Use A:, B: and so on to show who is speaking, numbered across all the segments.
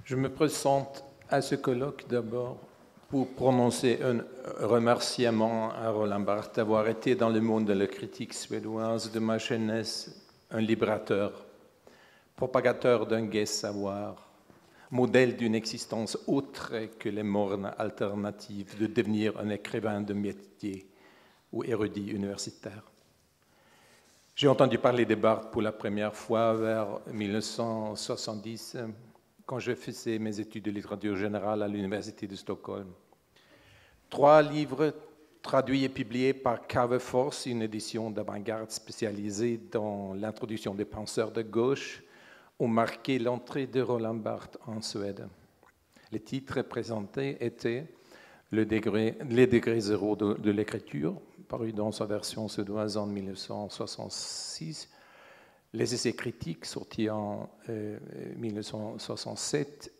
A: Je me présente à ce colloque d'abord pour prononcer un remerciement à Roland Barthes d'avoir été dans le monde de la critique suédoise de ma jeunesse un libérateur, propagateur d'un gai savoir, modèle d'une existence autre que les mornes alternatives de devenir un écrivain de métier ou érudit universitaire. J'ai entendu parler de Barthes pour la première fois vers 1970, quand je faisais mes études de littérature générale à l'Université de Stockholm. 3 livres traduits et publiés par Cave-Force, une édition d'avant-garde spécialisée dans l'introduction des penseurs de gauche, ont marqué l'entrée de Roland Barthes en Suède. Les titres présentés étaient Les degrés zéro de l'écriture, paru dans sa version suédoise en 1966, Les essais critiques, sortis en 1967,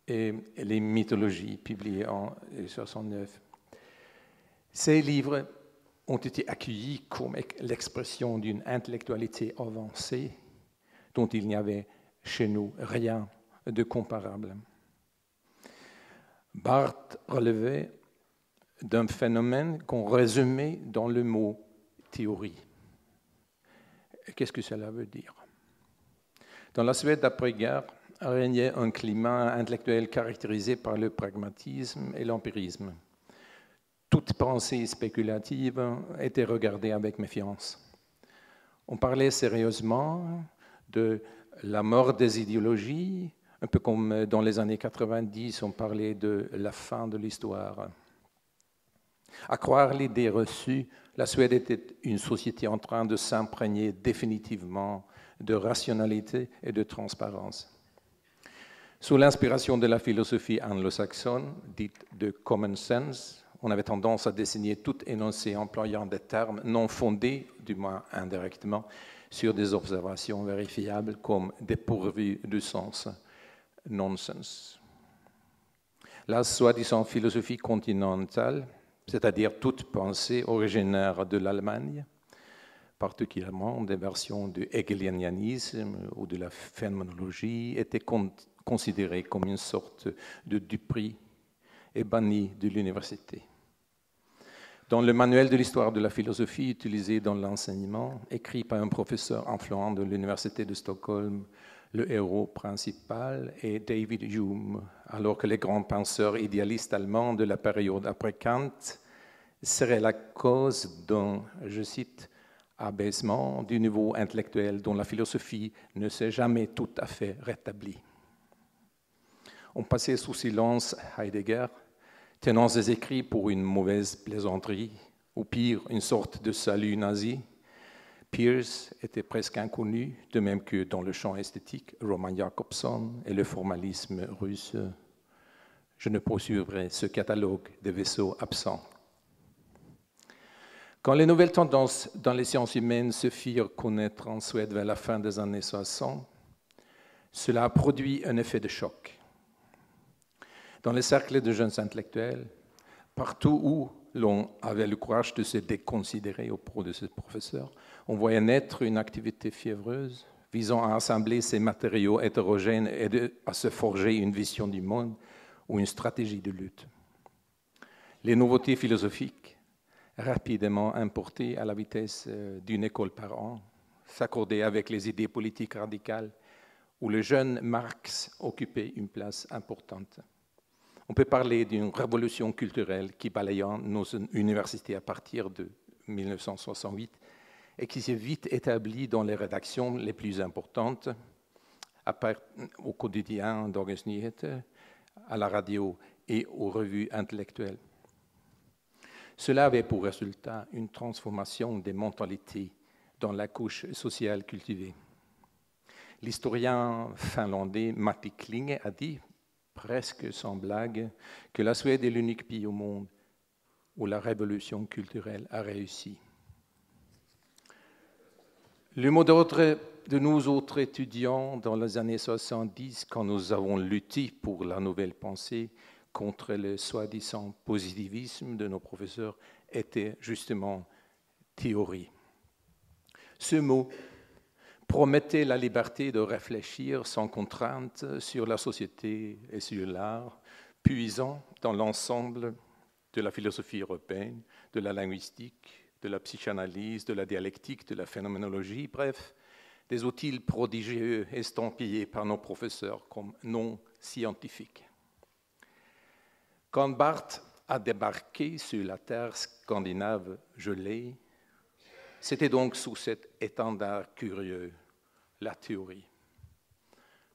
A: et Les mythologies, publiées en 1969. Ces livres ont été accueillis comme l'expression d'une intellectualité avancée dont il n'y avait chez nous rien de comparable. Barthes relevait d'un phénomène qu'on résumait dans le mot théorie. Qu'est-ce que cela veut dire? Dans la Suède d'après-guerre régnait un climat intellectuel caractérisé par le pragmatisme et l'empirisme. Toute pensée spéculative était regardée avec méfiance. On parlait sérieusement de la mort des idéologies, un peu comme dans les années 90, on parlait de la fin de l'histoire. À croire l'idée reçue, la Suède était une société en train de s'imprégner définitivement de rationalité et de transparence. Sous l'inspiration de la philosophie anglo-saxonne, dite de common sense, on avait tendance à désigner tout énoncé employant des termes non fondés, du moins indirectement, sur des observations vérifiables comme dépourvues de sens, nonsense. La soi-disant philosophie continentale, c'est-à-dire toute pensée originaire de l'Allemagne, particulièrement des versions du hegelianisme ou de la phénoménologie, était considérée comme une sorte de duperie et bannie de l'université. Dans le manuel de l'histoire de la philosophie utilisé dans l'enseignement, écrit par un professeur influent de l'Université de Stockholm, le héros principal est David Hume, alors que les grands penseurs idéalistes allemands de la période après Kant seraient la cause d'un, je cite, abaissement du niveau intellectuel dont la philosophie ne s'est jamais tout à fait rétablie. On passait sous silence Heidegger, tenant ses écrits pour une mauvaise plaisanterie, ou pire, une sorte de salut nazi. Peirce était presque inconnu, de même que dans le champ esthétique, Roman Jakobson et le formalisme russe. Je ne poursuivrai ce catalogue de vaisseaux absents. Quand les nouvelles tendances dans les sciences humaines se firent connaître en Suède vers la fin des années 60, cela a produit un effet de choc. Dans les cercles de jeunes intellectuels, partout où l'on avait le courage de se déconsidérer auprès de ce professeur, on voyait naître une activité fiévreuse visant à assembler ces matériaux hétérogènes et à se forger une vision du monde ou une stratégie de lutte. Les nouveautés philosophiques, rapidement importées à la vitesse d'une école par an, s'accordaient avec les idées politiques radicales où le jeune Marx occupait une place importante. On peut parler d'une révolution culturelle qui balayant nos universités à partir de 1968 et qui s'est vite établie dans les rédactions les plus importantes, au quotidien Dagens Nyheter, à la radio et aux revues intellectuelles. Cela avait pour résultat une transformation des mentalités dans la couche sociale cultivée. L'historien finlandais Matti Klinge a dit, presque sans blague, que la Suède est l'unique pays au monde où la révolution culturelle a réussi. Le mot d'ordre de nous autres étudiants dans les années 70, quand nous avons lutté pour la nouvelle pensée contre le soi-disant positivisme de nos professeurs, était justement théorie. Ce mot promettait la liberté de réfléchir sans contrainte sur la société et sur l'art, puisant dans l'ensemble de la philosophie européenne, de la linguistique, de la psychanalyse, de la dialectique, de la phénoménologie, bref, des outils prodigieux estampillés par nos professeurs comme non scientifiques. Quand Barthes a débarqué sur la terre scandinave gelée, c'était donc sous cet étendard curieux, la théorie.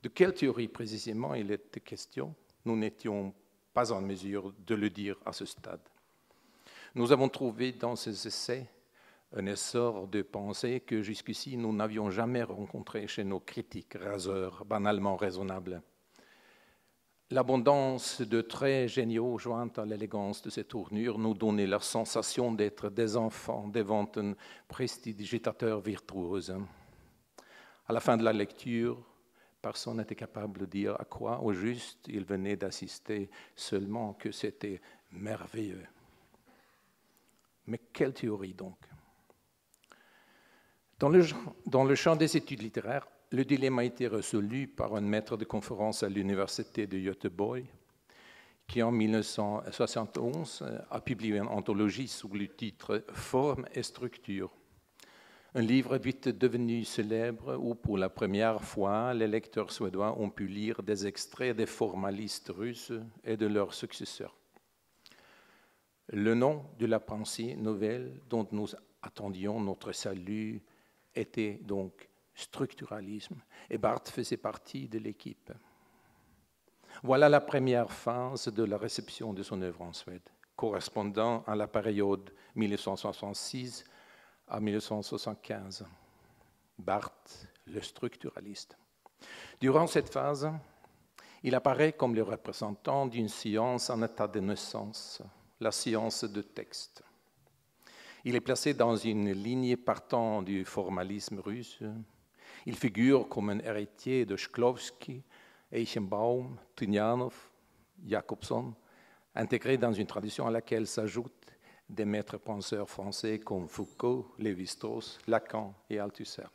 A: De quelle théorie précisément il était question? Nous n'étions pas en mesure de le dire à ce stade. Nous avons trouvé dans ces essais un essor de pensée que jusqu'ici nous n'avions jamais rencontré chez nos critiques raseurs, banalement raisonnables. L'abondance de traits géniaux joints à l'élégance de ces tournures nous donnait la sensation d'être des enfants devant un prestidigitateur virtuose. À la fin de la lecture, personne n'était capable de dire à quoi, au juste, il venait d'assister, seulement que c'était merveilleux. Mais quelle théorie donc? Dans le champ des études littéraires, le dilemme a été résolu par un maître de conférence à l'université de Göteborg qui, en 1971, a publié une anthologie sous le titre « Forme et structure ». Un livre vite devenu célèbre où, pour la première fois, les lecteurs suédois ont pu lire des extraits des formalistes russes et de leurs successeurs. Le nom de la pensée nouvelle dont nous attendions notre salut était donc structuralisme, et Barthes faisait partie de l'équipe. Voilà la première phase de la réception de son œuvre en Suède, correspondant à la période 1966 à 1975. Barthes, le structuraliste. Durant cette phase, il apparaît comme le représentant d'une science en état de naissance, la science de texte. Il est placé dans une lignée partant du formalisme russe. Il figure comme un héritier de Shklovsky, Eichenbaum, Tunjanov, Jacobson, intégré dans une tradition à laquelle s'ajoutent des maîtres penseurs français comme Foucault, Lévi-Strauss, Lacan et Althusser.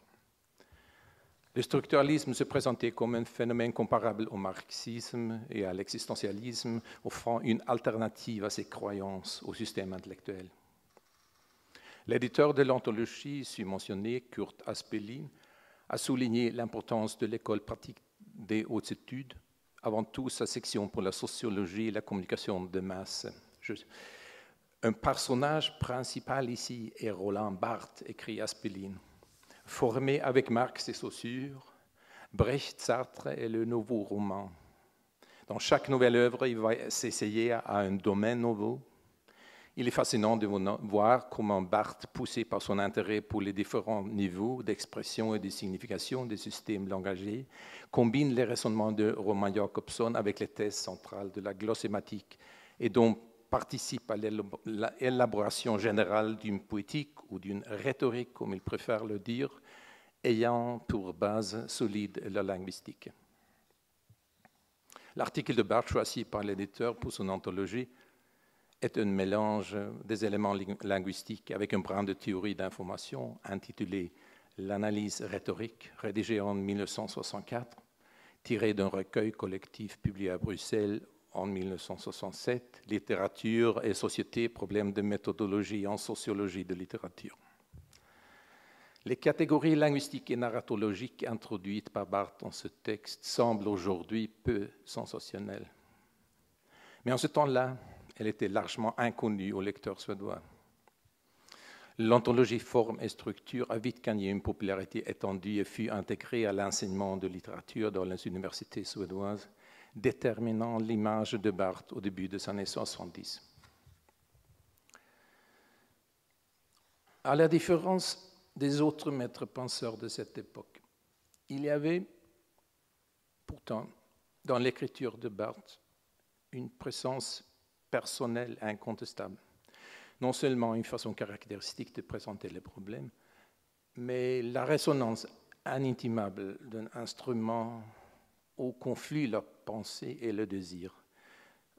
A: Le structuralisme se présentait comme un phénomène comparable au marxisme et à l'existentialisme, offrant une alternative à ses croyances au système intellectuel. L'éditeur de l'anthologie mentionné, Kurt Aspelin, a souligné l'importance de l'école pratique des hautes études, avant tout sa section pour la sociologie et la communication de masse. Un personnage principal ici est Roland Barthes, écrit Aspelin. Formé avec Marx et Saussure, Brecht, Sartre et le nouveau roman. Dans chaque nouvelle œuvre, il va s'essayer à un domaine nouveau. Il est fascinant de voir comment Barthes, poussé par son intérêt pour les différents niveaux d'expression et de signification des systèmes langagiers, combine les raisonnements de Roman Jakobson avec les thèses centrales de la glossématique et donc participe à l'élaboration générale d'une poétique ou d'une rhétorique, comme il préfère le dire, ayant pour base solide la linguistique. L'article de Barthes choisi par l'éditeur pour son anthologie est un mélange des éléments linguistiques avec un brin de théorie d'information intitulé « L'analyse rhétorique », rédigé en 1964, tiré d'un recueil collectif publié à Bruxelles en 1967, « Littérature et société, problèmes de méthodologie en sociologie de littérature ». Les catégories linguistiques et narratologiques introduites par Barthes dans ce texte semblent aujourd'hui peu sensationnelles. Mais en ce temps-là, elle était largement inconnue aux lecteurs suédois. L'anthologie Forme et structure a vite gagné une popularité étendue et fut intégrée à l'enseignement de littérature dans les universités suédoises, déterminant l'image de Barthes au début des années 70. À la différence des autres maîtres penseurs de cette époque, il y avait pourtant dans l'écriture de Barthes une présence personnelle incontestable. Non seulement une façon caractéristique de présenter les problèmes, mais la résonance inintimable d'un instrument où confluent la pensée et le désir.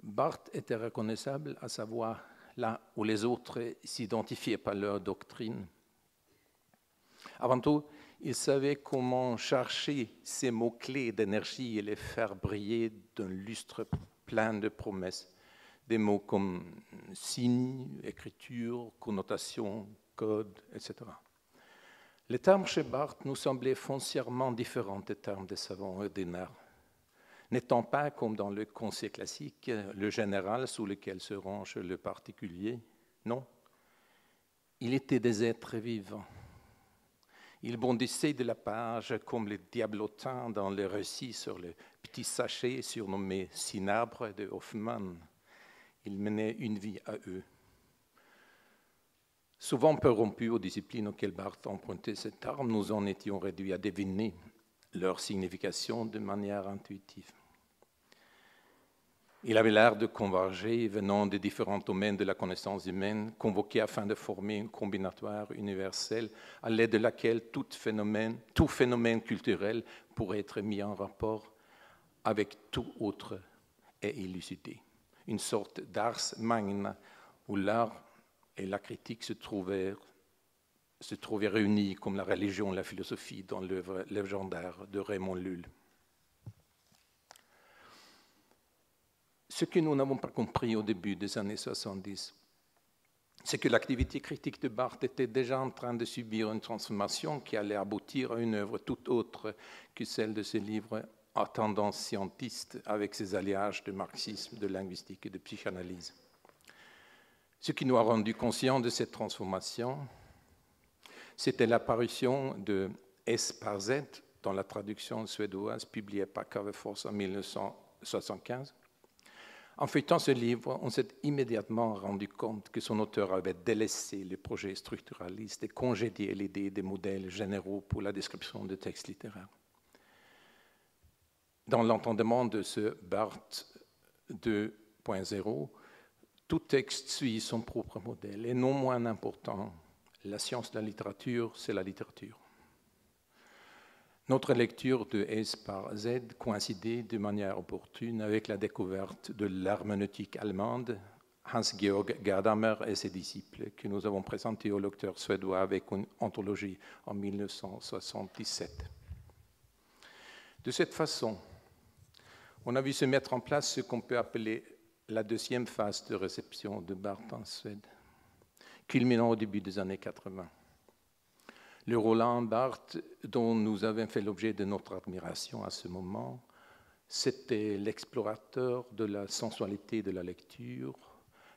A: Barthes était reconnaissable, à savoir là où les autres s'identifiaient par leur doctrine. Avant tout, Il savait comment chercher ces mots-clés d'énergie et les faire briller d'un lustre plein de promesses. Des mots comme signe, écriture, connotation, code, etc. Les termes chez Barthes nous semblaient foncièrement différents des termes des savants ordinaires, n'étant pas, comme dans le conseil classique, le général sous lequel se range le particulier. Non, il était des êtres vivants. Ils bondissaient de la page comme les diablotins dans le récit sur le petit sachet surnommé Cinabre de Hoffmann. Ils menaient une vie à eux. Souvent peu rompus aux disciplines auxquelles Barthes empruntait cette terme, nous en étions réduits à deviner leur signification de manière intuitive. Il avait l'air de converger venant des différents domaines de la connaissance humaine, convoqués afin de former une combinatoire universelle à l'aide de laquelle tout phénomène culturel pourrait être mis en rapport avec tout autre et élucidé. Une sorte d'ars magna où l'art et la critique se trouvaient réunis comme la religion et la philosophie dans l'œuvre légendaire de Raymond Lull. Ce que nous n'avons pas compris au début des années 70, c'est que l'activité critique de Barthes était déjà en train de subir une transformation qui allait aboutir à une œuvre tout autre que celle de ses livres à tendance scientiste avec ses alliages de marxisme, de linguistique et de psychanalyse. Ce qui nous a rendu conscients de cette transformation, c'était l'apparition de S par Z dans la traduction suédoise publiée par Cavefors en 1975. En feuilletant ce livre, on s'est immédiatement rendu compte que son auteur avait délaissé le projet structuraliste et congédié l'idée des modèles généraux pour la description de textes littéraires. Dans l'entendement de ce Barthes 2.0, tout texte suit son propre modèle, et non moins important, la science de la littérature, c'est la littérature. Notre lecture de S par Z coïncidait de manière opportune avec la découverte de l'herméneutique allemande, Hans-Georg Gadamer et ses disciples, que nous avons présenté au lecteur suédois avec une anthologie en 1977. De cette façon, on a vu se mettre en place ce qu'on peut appeler la deuxième phase de réception de Barthes en Suède, culminant au début des années 80. Le Roland Barthes, dont nous avons fait l'objet de notre admiration à ce moment, c'était l'explorateur de la sensualité de la lecture,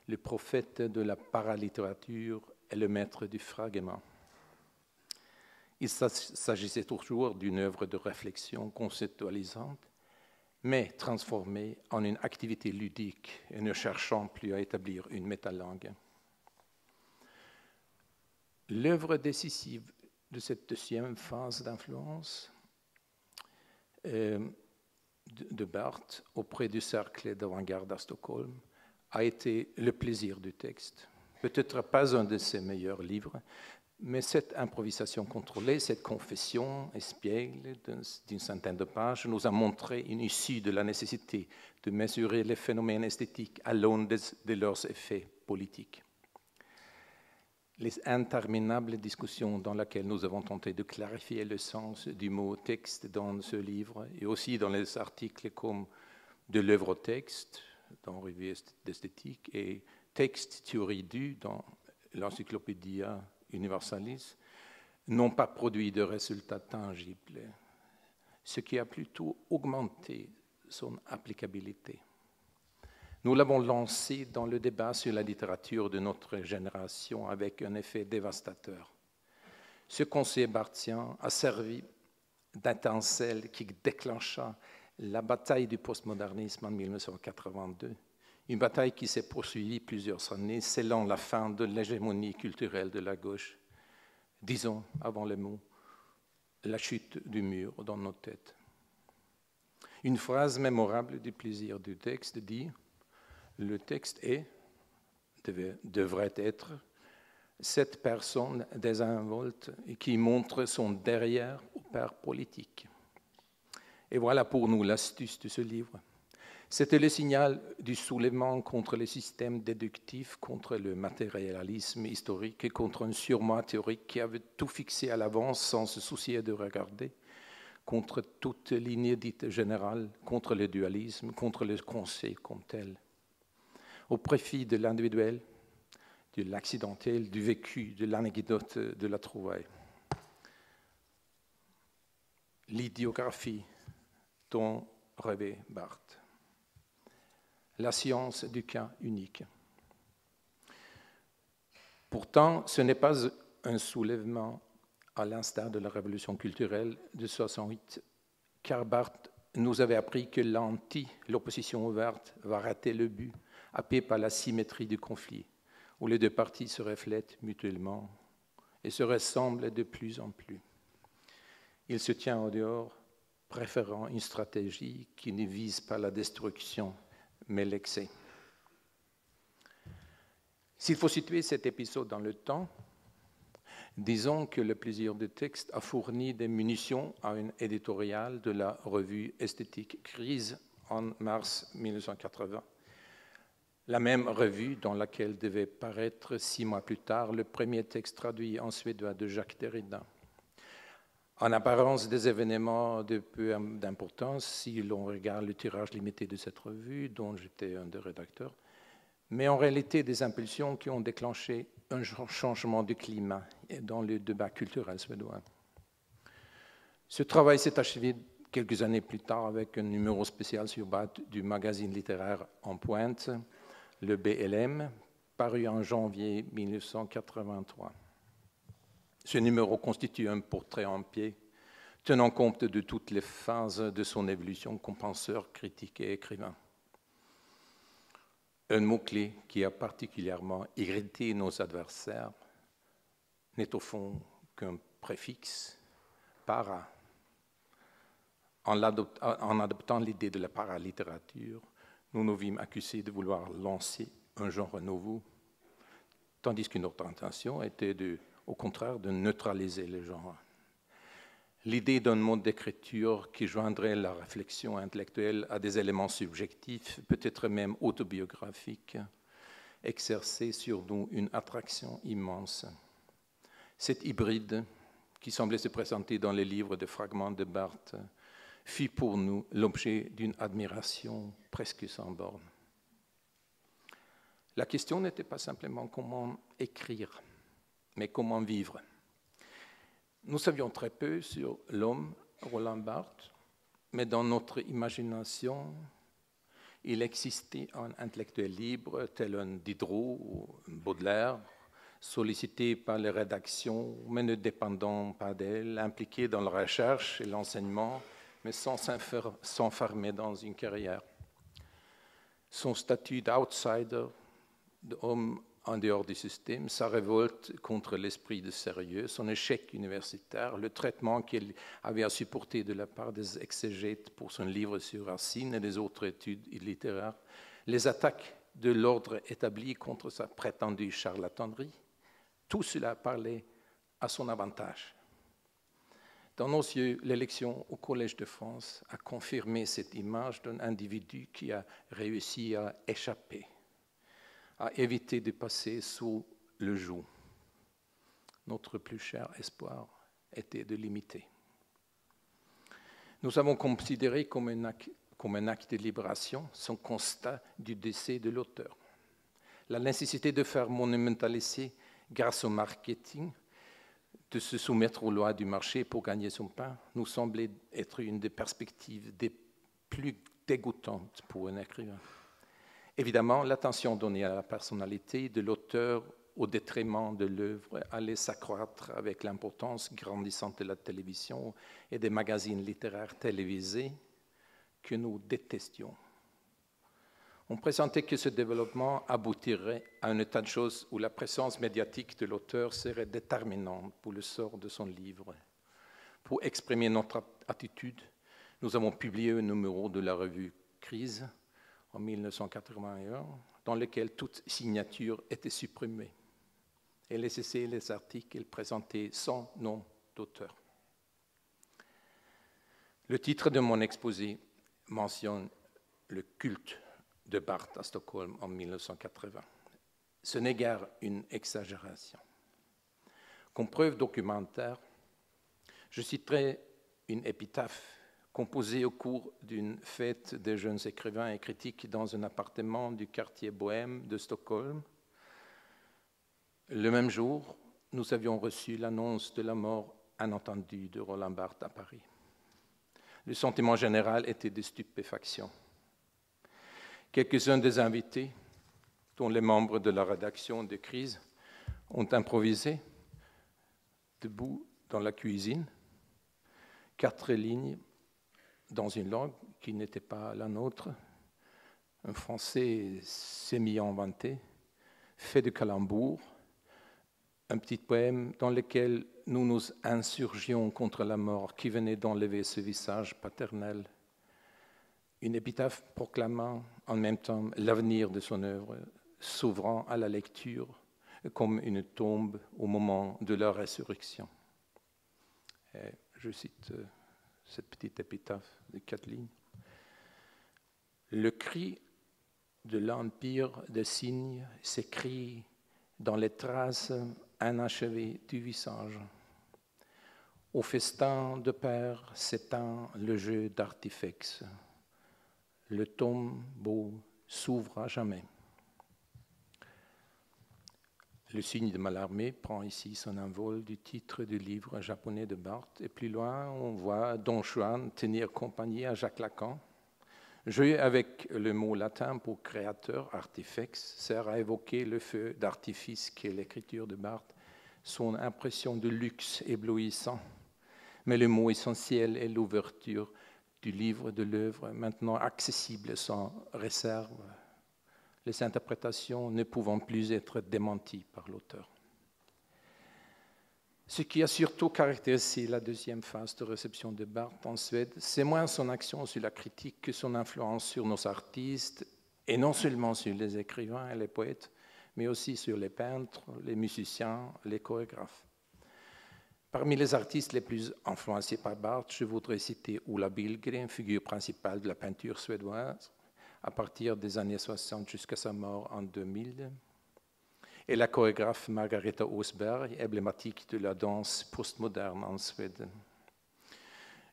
A: le prophète de la paralittérature et le maître du fragment. Il s'agissait toujours d'une œuvre de réflexion conceptualisante, mais transformée en une activité ludique et ne cherchant plus à établir une métalangue. L'œuvre décisive de cette deuxième phase d'influence de Barthes auprès du cercle d'avant-garde à Stockholm a été Le plaisir du texte. Peut-être pas un de ses meilleurs livres, mais cette improvisation contrôlée, cette confession espiègle d'une centaine de pages nous a montré une issue de la nécessité de mesurer les phénomènes esthétiques à l'aune de leurs effets politiques. Les interminables discussions dans lesquelles nous avons tenté de clarifier le sens du mot texte dans ce livre et aussi dans les articles comme de l'œuvre au texte dans Revue d'esthétique et texte théorie du dans l'Encyclopédia Universalis n'ont pas produit de résultats tangibles, ce qui a plutôt augmenté son applicabilité. Nous l'avons lancé dans le débat sur la littérature de notre génération avec un effet dévastateur. Ce conseil barthien a servi d'étincelle qui déclencha la bataille du postmodernisme en 1982, une bataille qui s'est poursuivie plusieurs années, scellant la fin de l'hégémonie culturelle de la gauche, disons, avant le mot, la chute du mur dans nos têtes. Une phrase mémorable du plaisir du texte dit « Le texte devrait être cette personne désinvolte qui montre son derrière au père politique. » Et voilà pour nous l'astuce de ce livre. C'était le signal du soulèvement contre les systèmes déductifs, contre le matérialisme historique et contre un surmoi théorique qui avait tout fixé à l'avance sans se soucier de regarder, contre toute ligne dite générale, contre le dualisme, contre le conseil comme tel, au profit de l'individuel, de l'accidentel, du vécu, de l'anecdote, de la trouvaille. L'idiographie dont rêvait Barthes. La science du cas unique. Pourtant, ce n'est pas un soulèvement à l'instar de la révolution culturelle de 1968, car Barthes nous avait appris que l'opposition ouverte, va rater le but, happé par la symétrie du conflit, où les deux parties se reflètent mutuellement et se ressemblent de plus en plus. Il se tient au dehors, préférant une stratégie qui ne vise pas la destruction, mais l'excès. S'il faut situer cet épisode dans le temps, disons que le plaisir du texte a fourni des munitions à une éditoriale de la revue esthétique Crise en mars 1980. La même revue dans laquelle devait paraître 6 mois plus tard le premier texte traduit en suédois de Jacques Derrida. En apparence, des événements de peu d'importance si l'on regarde le tirage limité de cette revue, dont j'étais un des rédacteurs, mais en réalité des impulsions qui ont déclenché un changement de climat dans le débat culturel suédois. Ce travail s'est achevé quelques années plus tard avec un numéro spécial sur Barthes du magazine littéraire En Pointe, le BLM, paru en janvier 1983. Ce numéro constitue un portrait en pied, tenant compte de toutes les phases de son évolution comme penseur, critique et écrivain. Un mot-clé qui a particulièrement irrité nos adversaires n'est au fond qu'un préfixe, para. En adoptant l'idée de la paralittérature, nous nous vîmes accusés de vouloir lancer un genre nouveau, tandis que notre intention était, au contraire, de neutraliser le genre. L'idée d'un mode d'écriture qui joindrait la réflexion intellectuelle à des éléments subjectifs, peut-être même autobiographiques, exerçait sur nous une attraction immense. Cet hybride, qui semblait se présenter dans les livres de fragments de Barthes, fut pour nous l'objet d'une admiration presque sans borne. La question n'était pas simplement comment écrire, mais comment vivre. Nous savions très peu sur l'homme, Roland Barthes, mais dans notre imagination, il existait un intellectuel libre, tel un Diderot ou un Baudelaire, sollicité par les rédactions, mais ne dépendant pas d'elles, impliqué dans la recherche et l'enseignement, mais sans s'enfermer dans une carrière. Son statut d'outsider, d'homme en dehors du système, sa révolte contre l'esprit de sérieux, son échec universitaire, le traitement qu'il avait à supporter de la part des exégètes pour son livre sur Racine et des autres études littéraires, les attaques de l'ordre établi contre sa prétendue charlatanerie, tout cela parlait à son avantage. Dans nos yeux, l'élection au Collège de France a confirmé cette image d'un individu qui a réussi à échapper, à éviter de passer sous le joug. Notre plus cher espoir était de l'imiter. Nous avons considéré comme un acte de libération son constat du décès de l'auteur. La nécessité de faire monumentaliser, grâce au marketing, de se soumettre aux lois du marché pour gagner son pain, nous semblait être une des perspectives des plus dégoûtantes pour un écrivain. Évidemment, l'attention donnée à la personnalité de l'auteur au détriment de l'œuvre allait s'accroître avec l'importance grandissante de la télévision et des magazines littéraires télévisés que nous détestions. On pressentait que ce développement aboutirait à un état de choses où la présence médiatique de l'auteur serait déterminante pour le sort de son livre. Pour exprimer notre attitude, nous avons publié un numéro de la revue Crise en 1981, dans lequel toute signature était supprimée et laissait les articles présentés sans nom d'auteur. Le titre de mon exposé mentionne le culte de Barthes à Stockholm en 1980. Ce n'est guère une exagération. Comme preuve documentaire, je citerai une épitaphe composée au cours d'une fête des jeunes écrivains et critiques dans un appartement du quartier bohème de Stockholm. Le même jour, nous avions reçu l'annonce de la mort inattendue de Roland Barthes à Paris. Le sentiment général était de stupéfaction. Quelques-uns des invités, dont les membres de la rédaction de Crise, ont improvisé, debout dans la cuisine, 4 lignes dans une langue qui n'était pas la nôtre, un français semi-inventé, fait de calembours, un petit poème dans lequel nous nous insurgions contre la mort qui venait d'enlever ce visage paternel. Une épitaphe proclamant en même temps l'avenir de son œuvre, s'ouvrant à la lecture comme une tombe au moment de la résurrection. Et je cite cette petite épitaphe de 4 lignes. Le cri de l'empire des cygnes s'écrie dans les traces inachevées du visage. Au festin de père s'éteint le jeu d'artifex. Le tombeau s'ouvre à jamais. Le cygne de Mallarmé prend ici son envol du titre du livre japonais de Barthes. Et plus loin, on voit Don Juan tenir compagnie à Jacques Lacan. Jouer avec le mot latin pour créateur, artifex, sert à évoquer le feu d'artifice qu'est l'écriture de Barthes, son impression de luxe éblouissant. Mais le mot essentiel est l'ouverture du livre, de l'œuvre, maintenant accessible sans réserve, les interprétations ne pouvant plus être démenties par l'auteur. Ce qui a surtout caractérisé la deuxième phase de réception de Barthes en Suède, c'est moins son action sur la critique que son influence sur nos artistes, et non seulement sur les écrivains et les poètes, mais aussi sur les peintres, les musiciens, les chorégraphes. Parmi les artistes les plus influencés par Barthes, je voudrais citer Ulla Billgren, figure principale de la peinture suédoise, à partir des années 60 jusqu'à sa mort en 2000, et la chorégraphe Margareta Åsberg, emblématique de la danse postmoderne en Suède.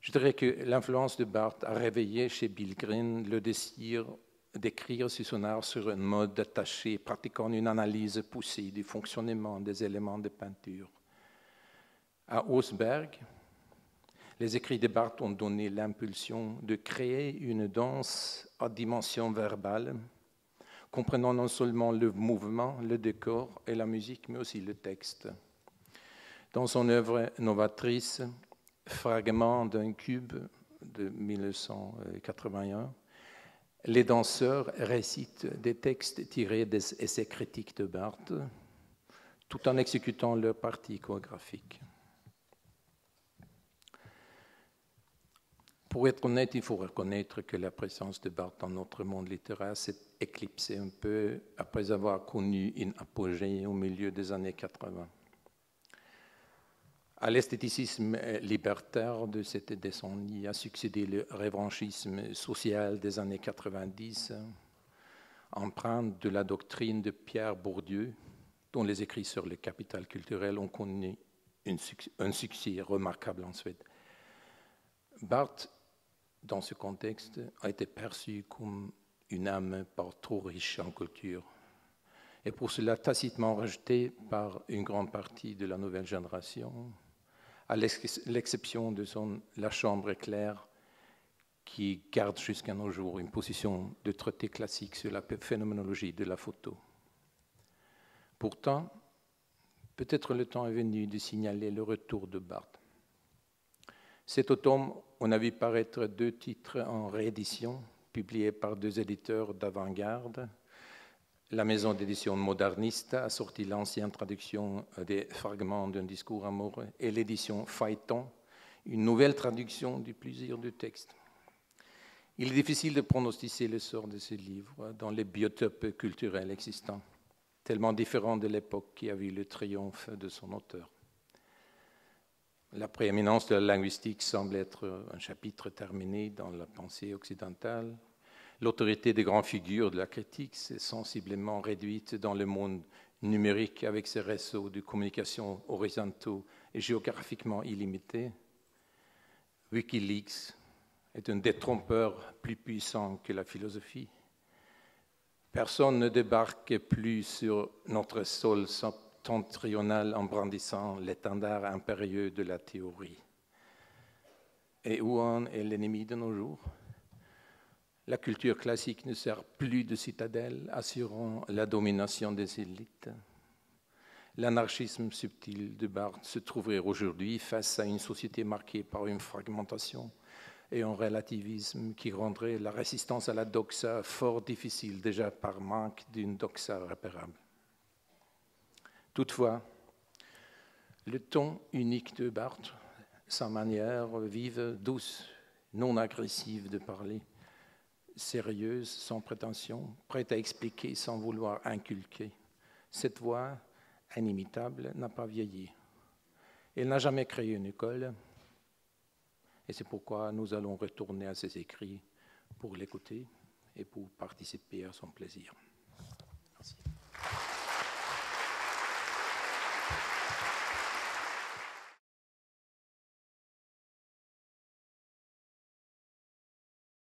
A: Je dirais que l'influence de Barthes a réveillé chez Billgren le désir d'écrire sur son art sur un mode attaché, pratiquant une analyse poussée du fonctionnement des éléments de peinture. À Åsberg, les écrits de Barthes ont donné l'impulsion de créer une danse à dimension verbale, comprenant non seulement le mouvement, le décor et la musique, mais aussi le texte. Dans son œuvre novatrice, Fragment d'un cube de 1981, les danseurs récitent des textes tirés des essais critiques de Barthes, tout en exécutant leur partie chorégraphique. Pour être honnête, il faut reconnaître que la présence de Barthes dans notre monde littéraire s'est éclipsée un peu après avoir connu une apogée au milieu des années 80. À l'esthéticisme libertaire de cette décennie a succédé le revanchisme social des années 90, empreinte de la doctrine de Pierre Bourdieu, dont les écrits sur le capital culturel ont connu un succès remarquable en Suède. Barthes, dans ce contexte, a été perçu comme une âme pas trop riche en culture, et pour cela tacitement rejeté par une grande partie de la nouvelle génération, à l'exception de La Chambre est claire, qui garde jusqu'à nos jours une position de traité classique sur la phénoménologie de la photo. Pourtant, peut-être le temps est venu de signaler le retour de Barthes. Cet automne, on a vu paraître 2 titres en réédition, publiés par 2 éditeurs d'avant-garde. La maison d'édition moderniste a sorti l'ancienne traduction des Fragments d'un discours amoureux et l'édition Phaéton, une nouvelle traduction du plaisir du texte. Il est difficile de pronostiquer le sort de ce livre dans les biotopes culturels existants, tellement différents de l'époque qui a vu le triomphe de son auteur. La prééminence de la linguistique semble être un chapitre terminé dans la pensée occidentale. L'autorité des grandes figures de la critique s'est sensiblement réduite dans le monde numérique avec ses réseaux de communication horizontaux et géographiquement illimités. Wikileaks est un détrompeur plus puissant que la philosophie. Personne ne débarque plus sur notre sol septentrional en brandissant l'étendard impérieux de la théorie. Et où en est l'ennemi de nos jours? La culture classique ne sert plus de citadelle assurant la domination des élites. L'anarchisme subtil de Barthes se trouverait aujourd'hui face à une société marquée par une fragmentation et un relativisme qui rendrait la résistance à la doxa fort difficile, déjà par manque d'une doxa repérable. Toutefois, le ton unique de Barthes, sa manière vive, douce, non agressive de parler, sérieuse, sans prétention, prête à expliquer sans vouloir inculquer. Cette voix inimitable n'a pas vieilli. Elle n'a jamais créé une école, et c'est pourquoi nous allons retourner à ses écrits pour l'écouter et pour participer à son plaisir.